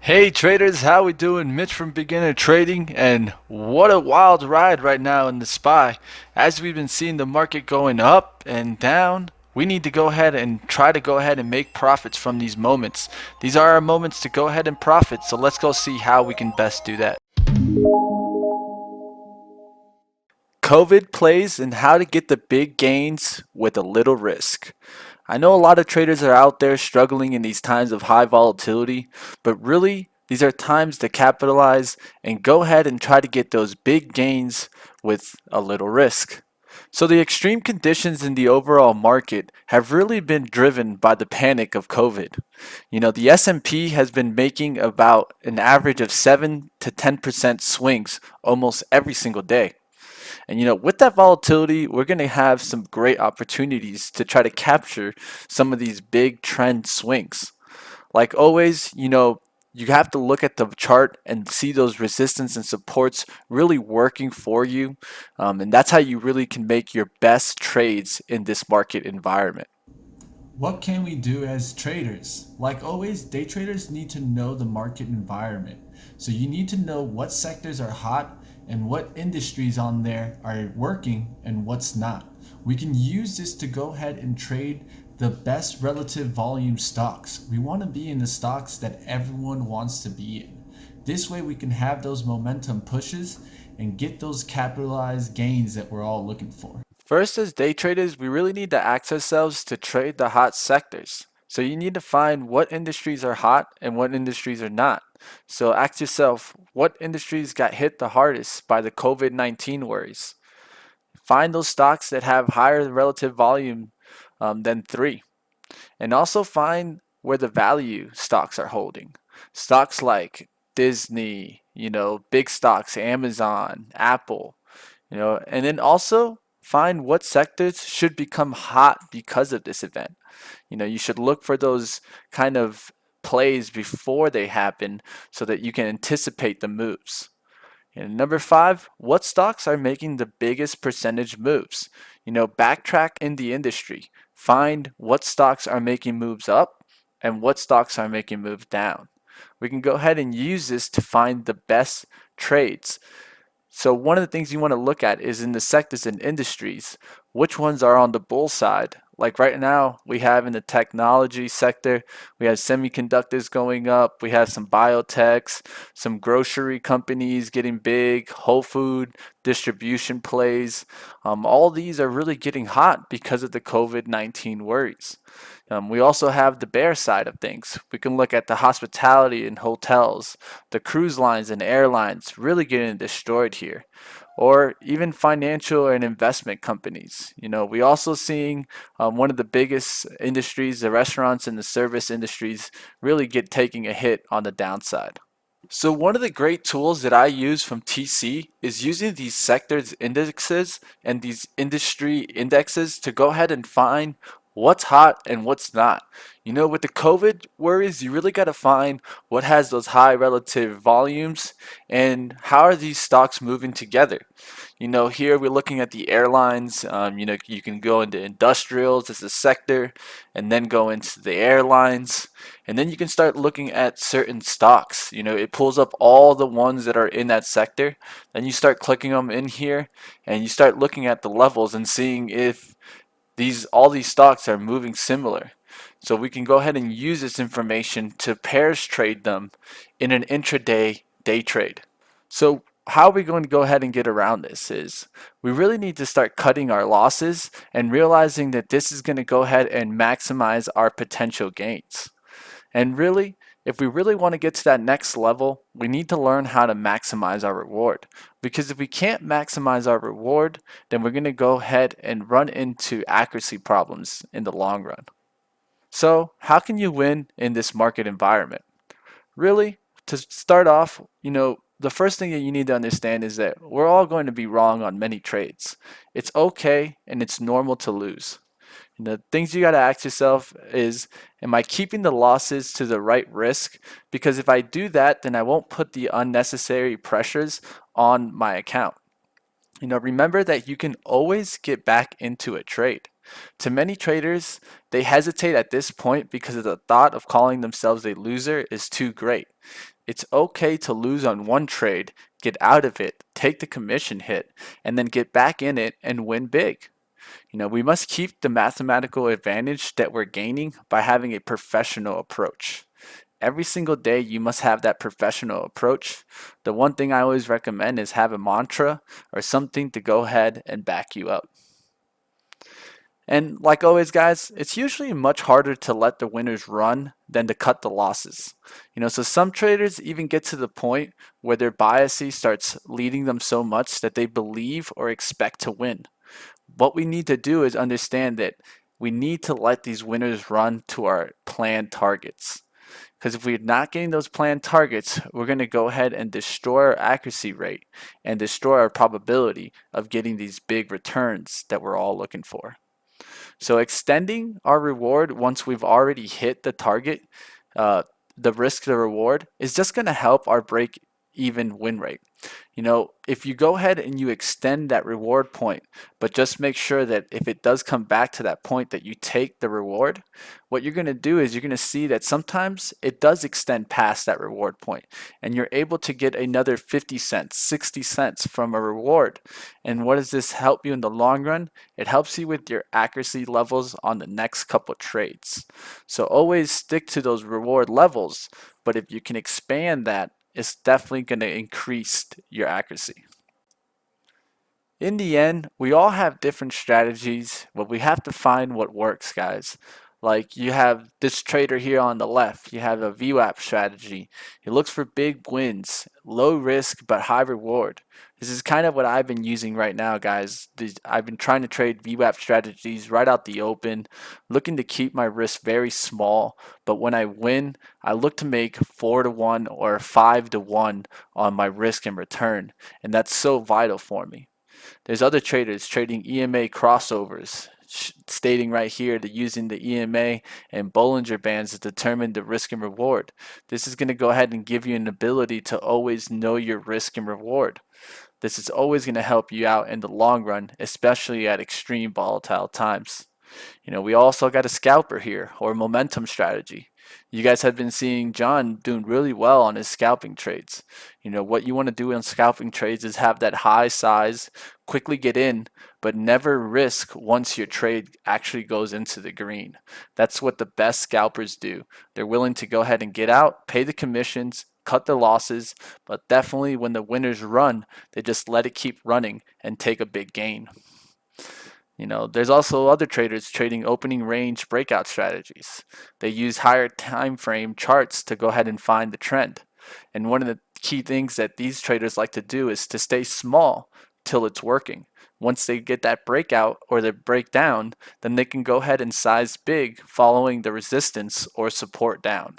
Hey traders, how we doing? Mitch from Beginner Trading, and what a wild ride right now in the SPY. As we've been seeing the market going up and down, we need to go ahead and try to go ahead and make profits from these moments. These are our moments to go ahead and profit, so let's go see how we can best do that. COVID plays and how to get the big gains with a little risk. I know a lot of traders are out there struggling in these times of high volatility, but really, these are times to capitalize and go ahead and try to get those big gains with a little risk. So the extreme conditions in the overall market have really been driven by the panic of COVID. The S&P has been making about an average of 7 to 10% swings almost every single day. And with that volatility, we're going to have some great opportunities to try to capture some of these big trend swings. Like always, you have to look at the chart and see those resistance and supports really working for you. And that's how you really can make your best trades in this market environment. What can we do as traders? Like always, day traders need to know the market environment. So you need to know what sectors are hot and what industries on there are working and what's not. We can use this to go ahead and trade the best relative volume stocks. We want to be in the stocks that everyone wants to be in. This way we can have those momentum pushes and get those capitalized gains that we're all looking for. First, as day traders, we really need to ask ourselves to trade the hot sectors. So you need to find what industries are hot and what industries are not. So ask yourself, what industries got hit the hardest by the COVID-19 worries? Find those stocks that have higher relative volume than 3. And also find where the value stocks are holding. Stocks like Disney, big stocks, Amazon, Apple, and then also find what sectors should become hot because of this event. You should look for those kind of plays before they happen so that you can anticipate the moves. And number 5, what stocks are making the biggest percentage moves? Backtrack in the industry. Find what stocks are making moves up and what stocks are making moves down. We can go ahead and use this to find the best trades. So one of the things you want to look at is in the sectors and industries, which ones are on the bull side. Like right now, we have in the technology sector, we have semiconductors going up, we have some biotechs, some grocery companies getting big, whole food distribution plays. All these are really getting hot because of the COVID-19 worries. We also have the bear side of things. We can look at the hospitality and hotels, the cruise lines and airlines really getting destroyed here, or even financial and investment companies. We also seeing one of the biggest industries, the restaurants and the service industries, really get taking a hit on the downside. So one of the great tools that I use from TC is using these sectors indexes and these industry indexes to go ahead and find what's hot and what's not. With the COVID worries, you really got to find what has those high relative volumes and how are these stocks moving together. Here we're looking at the airlines. You can go into industrials as a sector and then go into the airlines. And then you can start looking at certain stocks. It pulls up all the ones that are in that sector. Then you start clicking them in here and you start looking at the levels and seeing if all these stocks are moving similar. So we can go ahead and use this information to pairs trade them in an intraday day trade. So how are we going to go ahead and get around this is we really need to start cutting our losses and realizing that this is going to go ahead and maximize our potential gains. And really, if we really want to get to that next level, we need to learn how to maximize our reward. Because if we can't maximize our reward, then we're going to go ahead and run into accuracy problems in the long run. So how can you win in this market environment? Really, to start off, the first thing that you need to understand is that we're all going to be wrong on many trades. It's okay and it's normal to lose. And the things you got to ask yourself is, am I keeping the losses to the right risk? Because if I do that, then I won't put the unnecessary pressures on my account. Remember that you can always get back into a trade. To many traders, they hesitate at this point because of the thought of calling themselves a loser is too great. It's okay to lose on one trade, get out of it, take the commission hit, and then get back in it and win big. We must keep the mathematical advantage that we're gaining by having a professional approach. Every single day, you must have that professional approach. The one thing I always recommend is have a mantra or something to go ahead and back you up. And like always, guys, it's usually much harder to let the winners run than to cut the losses. So some traders even get to the point where their bias starts leading them so much that they believe or expect to win. What we need to do is understand that we need to let these winners run to our planned targets. Because if we're not getting those planned targets, we're going to go ahead and destroy our accuracy rate and destroy our probability of getting these big returns that we're all looking for. So extending our reward once we've already hit the target, the risk to reward, is just going to help our break even win rate. If you go ahead and you extend that reward point, but just make sure that if it does come back to that point that you take the reward, what you're going to do is you're going to see that sometimes it does extend past that reward point and you're able to get another 50 cents, 60 cents from a reward. And what does this help you in the long run? It helps you with your accuracy levels on the next couple trades. So always stick to those reward levels, but if you can expand that, it's definitely going to increase your accuracy. In the end, we all have different strategies, but we have to find what works, guys. Like you have this trader here on the left, you have a VWAP strategy. He looks for big wins, low risk but high reward. This is kind of what I've been using right now, guys. I've been trying to trade VWAP strategies right out the open, looking to keep my risk very small. But when I win, I look to make 4-to-1 or 5-to-1 on my risk and return. And that's so vital for me. There's other traders trading EMA crossovers, stating right here that using the EMA and Bollinger Bands to determine the risk and reward. This is going to go ahead and give you an ability to always know your risk and reward. This is always going to help you out in the long run, especially at extreme volatile times. We also got a scalper here, or momentum strategy. You guys have been seeing John doing really well on his scalping trades. What you want to do on scalping trades is have that high size, quickly get in, but never risk once your trade actually goes into the green. That's what the best scalpers do. They're willing to go ahead and get out, pay the commissions, cut the losses, but definitely when the winners run, they just let it keep running and take a big gain. There's also other traders trading opening range breakout strategies. They use higher time frame charts to go ahead and find the trend. And one of the key things that these traders like to do is to stay small till it's working. Once they get that breakout or the breakdown, then they can go ahead and size big following the resistance or support down.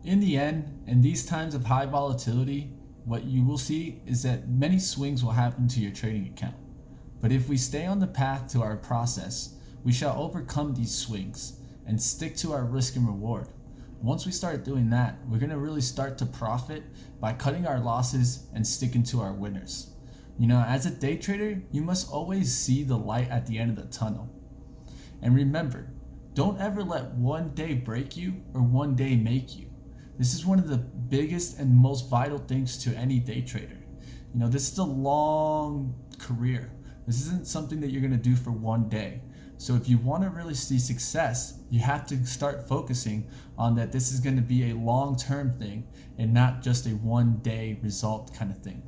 In the end, in these times of high volatility, what you will see is that many swings will happen to your trading account. But if we stay on the path to our process, we shall overcome these swings and stick to our risk and reward. Once we start doing that, we're going to really start to profit by cutting our losses and sticking to our winners. As a day trader, you must always see the light at the end of the tunnel. And remember, don't ever let one day break you or one day make you. This is one of the biggest and most vital things to any day trader. This is a long career. This isn't something that you're going to do for one day. So if you want to really see success, you have to start focusing on that this is going to be a long-term thing and not just a one-day result kind of thing.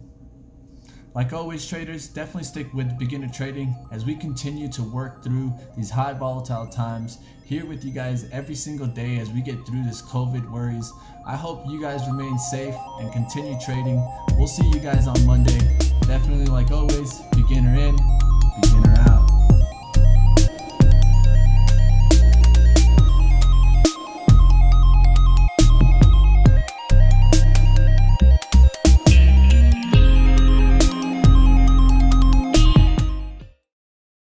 Like always, traders, definitely stick with beginner trading as we continue to work through these high volatile times here with you guys every single day as we get through this COVID worries. I hope you guys remain safe and continue trading. We'll see you guys on Monday. Definitely, like always, beginner in, beginner out.